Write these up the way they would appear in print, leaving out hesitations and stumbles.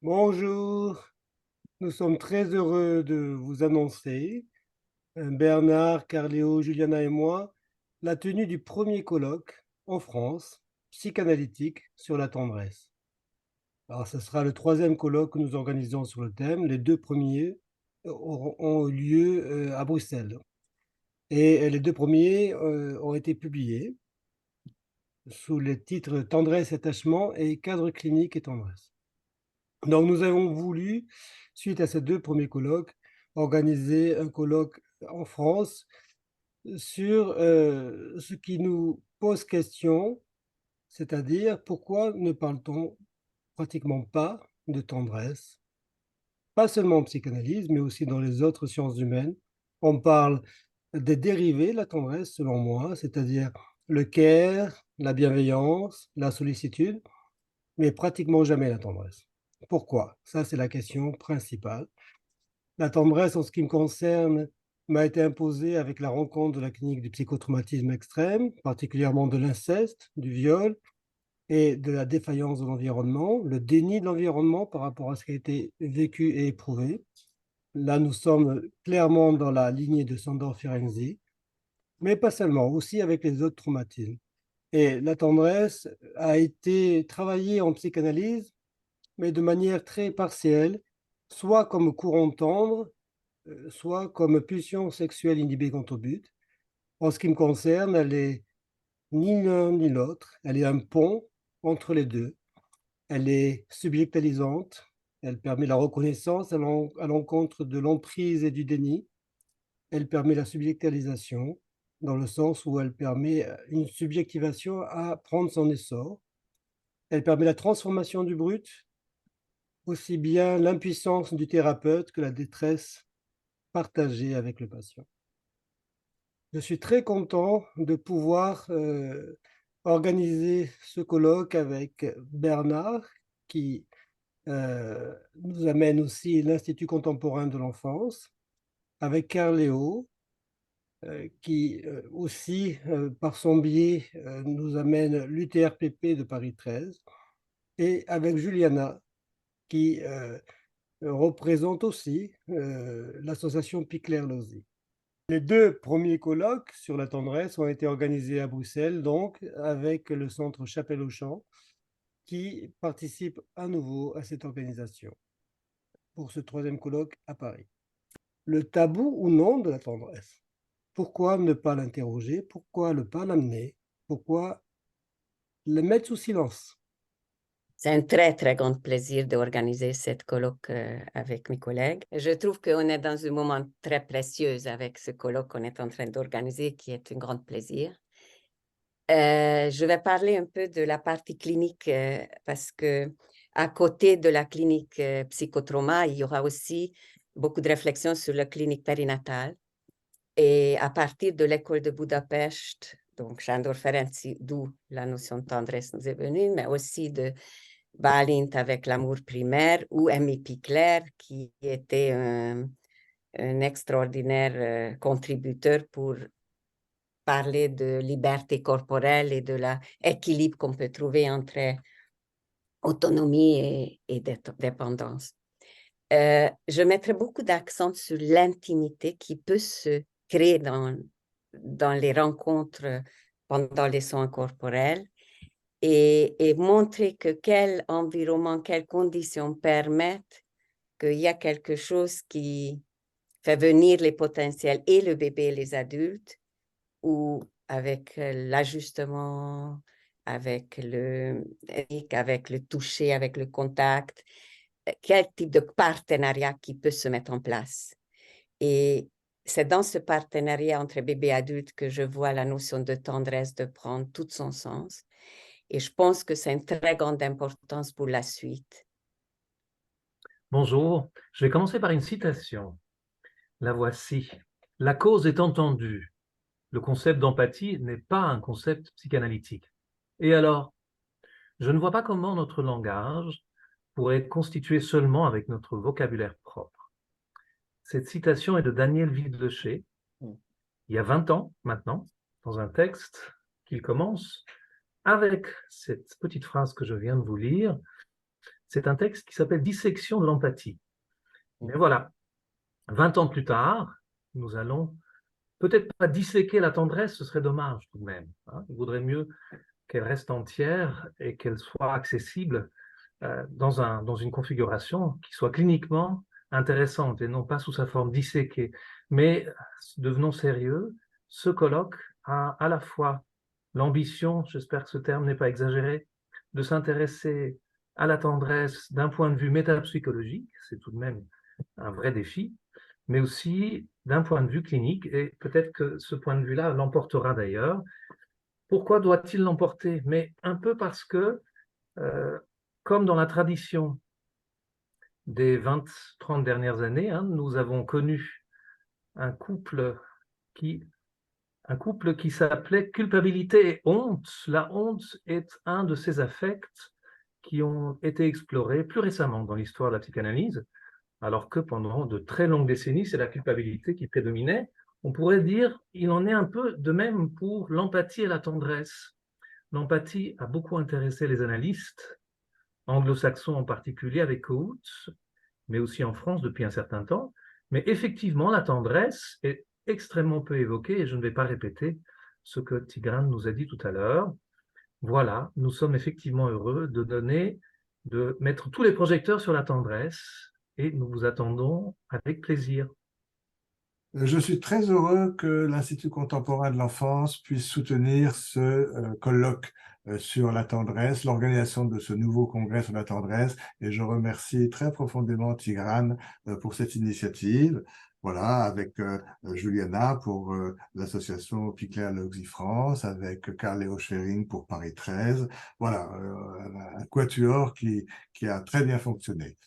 Bonjour, nous sommes très heureux de vous annoncer, Bernard, Carléo, Juliana et moi, la tenue du premier colloque en France, psychanalytique sur la tendresse. Alors, ce sera le troisième colloque que nous organisons sur le thème. Les deux premiers ont eu lieu à Bruxelles. Et les deux premiers ont été publiés sous les titres Tendresse, attachement et cadre clinique et tendresse. Donc, nous avons voulu, suite à ces deux premiers colloques, organiser un colloque en France sur ce qui nous pose question, c'est-à-dire pourquoi ne parle-t-on pratiquement pas de tendresse, pas seulement en psychanalyse, mais aussi dans les autres sciences humaines. On parle des dérivés de la tendresse, selon moi, c'est-à-dire le care, la bienveillance, la sollicitude, mais pratiquement jamais la tendresse. Pourquoi? Ça, c'est la question principale. La tendresse, en ce qui me concerne, m'a été imposée avec la rencontre de la clinique du psychotraumatisme extrême, particulièrement de l'inceste, du viol et de la défaillance de l'environnement, le déni de l'environnement par rapport à ce qui a été vécu et éprouvé. Là, nous sommes clairement dans la lignée de Sandor-Ferenczi, mais pas seulement, aussi avec les autres traumatismes. Et la tendresse a été travaillée en psychanalyse, mais de manière très partielle, soit comme courant tendre, soit comme pulsion sexuelle inhibée quant au but. En ce qui me concerne, elle est ni l'un ni l'autre, elle est un pont entre les deux. Elle est subjectalisante, elle permet la reconnaissance à l'encontre de l'emprise et du déni. Elle permet la subjectalisation dans le sens où elle permet une subjectivation à prendre son essor. Elle permet la transformation du brut, aussi bien l'impuissance du thérapeute que la détresse partagée avec le patient. Je suis très content de pouvoir organiser ce colloque avec Bernard, qui nous amène aussi l'Institut contemporain de l'enfance, avec Carléo, qui aussi, par son biais, nous amène l'UTRPP de Paris 13, et avec Juliana, qui représente aussi l'association Picler-Losy. Les deux premiers colloques sur la tendresse ont été organisés à Bruxelles, donc avec le centre Chapelle-Auchamp, qui participe à nouveau à cette organisation pour ce troisième colloque à Paris. Le tabou ou non de la tendresse? Pourquoi ne pas l'interroger? Pourquoi ne pas l'amener? Pourquoi le mettre sous silence? C'est un très, très grand plaisir d'organiser cette colloque avec mes collègues. Je trouve qu'on est dans un moment très précieux avec ce colloque qu'on est en train d'organiser, qui est un grand plaisir. Je vais parler un peu de la partie clinique parce que à côté de la clinique psychotrauma, il y aura aussi beaucoup de réflexions sur la clinique périnatale. Et à partir de l'école de Budapest, donc Sándor Ferenczi, d'où la notion de tendresse nous est venue, mais aussi de Balint avec l'amour primaire, ou Amy Pichler, qui était un extraordinaire contributeur pour parler de liberté corporelle et de l'équilibre qu'on peut trouver entre autonomie et dépendance. Je mettrai beaucoup d'accent sur l'intimité qui peut se créer dans les rencontres pendant les soins corporels et montrer que quel environnement, quelles conditions permettent qu'il y a quelque chose qui fait venir les potentiels et le bébé et les adultes, ou avec l'ajustement, avec le toucher, avec le contact, quel type de partenariat qui peut se mettre en place. Et c'est dans ce partenariat entre bébé et adulte que je vois la notion de tendresse de prendre tout son sens. Et je pense que c'est une très grande importance pour la suite. Bonjour, je vais commencer par une citation. La voici. La cause est entendue. Le concept d'empathie n'est pas un concept psychanalytique. Et alors, je ne vois pas comment notre langage pourrait être constitué seulement avec notre vocabulaire propre. Cette citation est de Daniel Wiedeché, il y a 20 ans maintenant, dans un texte qu'il commence avec cette petite phrase que je viens de vous lire. C'est un texte qui s'appelle « Dissection de l'empathie ». Mais voilà, 20 ans plus tard, nous allons peut-être pas disséquer la tendresse, ce serait dommage tout de même. Hein. Il vaudrait mieux qu'elle reste entière et qu'elle soit accessible dans une configuration qui soit cliniquement intéressante et non pas sous sa forme disséquée. Mais devenons sérieux, ce colloque a à la fois l'ambition, j'espère que ce terme n'est pas exagéré, de s'intéresser à la tendresse d'un point de vue métapsychologique, c'est tout de même un vrai défi, mais aussi d'un point de vue clinique, et peut-être que ce point de vue-là l'emportera d'ailleurs. Pourquoi doit-il l'emporter? Mais un peu parce que, comme dans la tradition des 20-30 dernières années, hein, nous avons connu un couple qui s'appelait culpabilité et honte. La honte est un de ces affects qui ont été explorés plus récemment dans l'histoire de la psychanalyse, alors que pendant de très longues décennies, c'est la culpabilité qui prédominait. On pourrait dire qu'il en est un peu de même pour l'empathie et la tendresse. L'empathie a beaucoup intéressé les analystes, anglo-saxons en particulier, avec Coates, mais aussi en France depuis un certain temps. Mais effectivement, la tendresse est extrêmement peu évoquée, et je ne vais pas répéter ce que Tigrane nous a dit tout à l'heure. Voilà, nous sommes effectivement heureux de mettre tous les projecteurs sur la tendresse, et nous vous attendons avec plaisir. Je suis très heureux que l'Institut contemporain de l'enfance puisse soutenir ce colloque sur la tendresse, l'organisation de ce nouveau congrès sur la tendresse, et je remercie très profondément Tigrane pour cette initiative. Voilà, avec Juliana pour l'association Picler-Luxi France, avec Carl-Léo Schering pour Paris 13. Voilà, un quatuor qui a très bien fonctionné.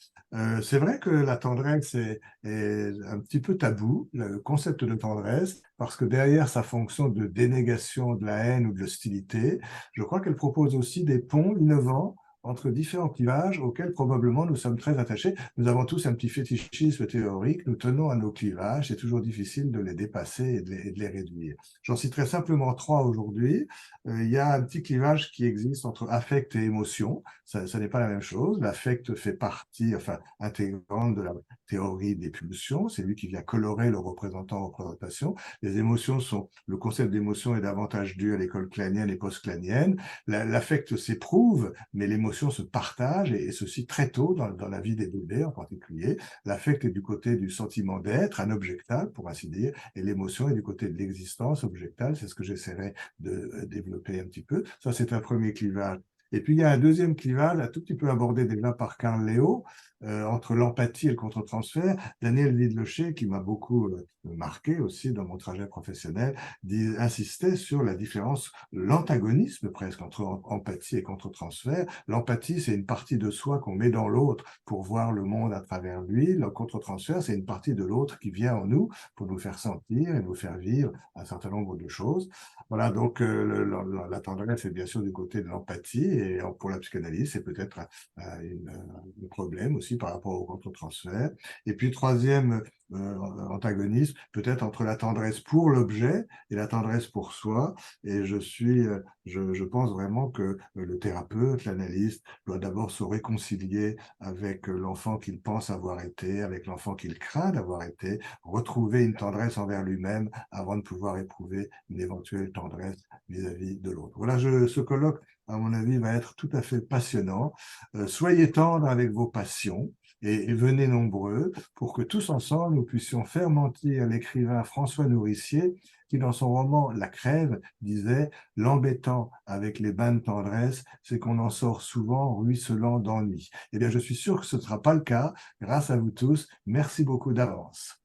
C'est vrai que la tendresse est un petit peu tabou, le concept de tendresse, parce que derrière sa fonction de dénégation de la haine ou de l'hostilité, je crois qu'elle propose aussi des ponts innovants entre différents clivages auxquels probablement nous sommes très attachés. Nous avons tous un petit fétichisme théorique, nous tenons à nos clivages, c'est toujours difficile de les dépasser et de les réduire. J'en citerai simplement 3 aujourd'hui. Il y a un petit clivage qui existe entre affect et émotion. Ça n'est pas la même chose. L'affect fait partie, intégrante de la théorie des pulsions. C'est lui qui vient colorer le représentation. Les émotions le concept d'émotion est davantage dû à l'école clanienne et post-clanienne. L'affect s'éprouve, mais l'émotion se partage, et ceci très tôt dans la vie des bébés en particulier. L'affect est du côté du sentiment d'être, un objectal pour ainsi dire, et l'émotion est du côté de l'existence objectale. C'est ce que j'essaierai de développer un petit peu. Ça, c'est un premier clivage. Et puis, il y a un deuxième clivage, un tout petit peu abordé déjà par Carl-Léo, entre l'empathie et le contre-transfert. Daniel Lidlecher, qui m'a beaucoup marqué aussi dans mon trajet professionnel, insistait sur la différence, l'antagonisme presque entre empathie et contre-transfert. L'empathie, c'est une partie de soi qu'on met dans l'autre pour voir le monde à travers lui. Le contre-transfert, c'est une partie de l'autre qui vient en nous pour nous faire sentir et nous faire vivre un certain nombre de choses. Voilà, donc la tendresse est bien sûr du côté de l'empathie, et pour la psychanalyse, c'est peut-être un problème aussi par rapport au contre-transfert. Et puis, troisième antagonisme, peut-être entre la tendresse pour l'objet et la tendresse pour soi. Et je pense vraiment que le thérapeute, l'analyste, doit d'abord se réconcilier avec l'enfant qu'il pense avoir été, avec l'enfant qu'il craint d'avoir été, retrouver une tendresse envers lui-même avant de pouvoir éprouver une éventuelle tendresse vis-à-vis de l'autre. Voilà, ce colloque, à mon avis, va être tout à fait passionnant. Soyez tendres avec vos passions et venez nombreux pour que tous ensemble, nous puissions faire mentir l'écrivain François Nourricier, qui dans son roman La Crève disait « L'embêtant avec les bains de tendresse, c'est qu'on en sort souvent ruisselant d'ennui ». Eh bien, je suis sûr que ce ne sera pas le cas. Grâce à vous tous, merci beaucoup d'avance.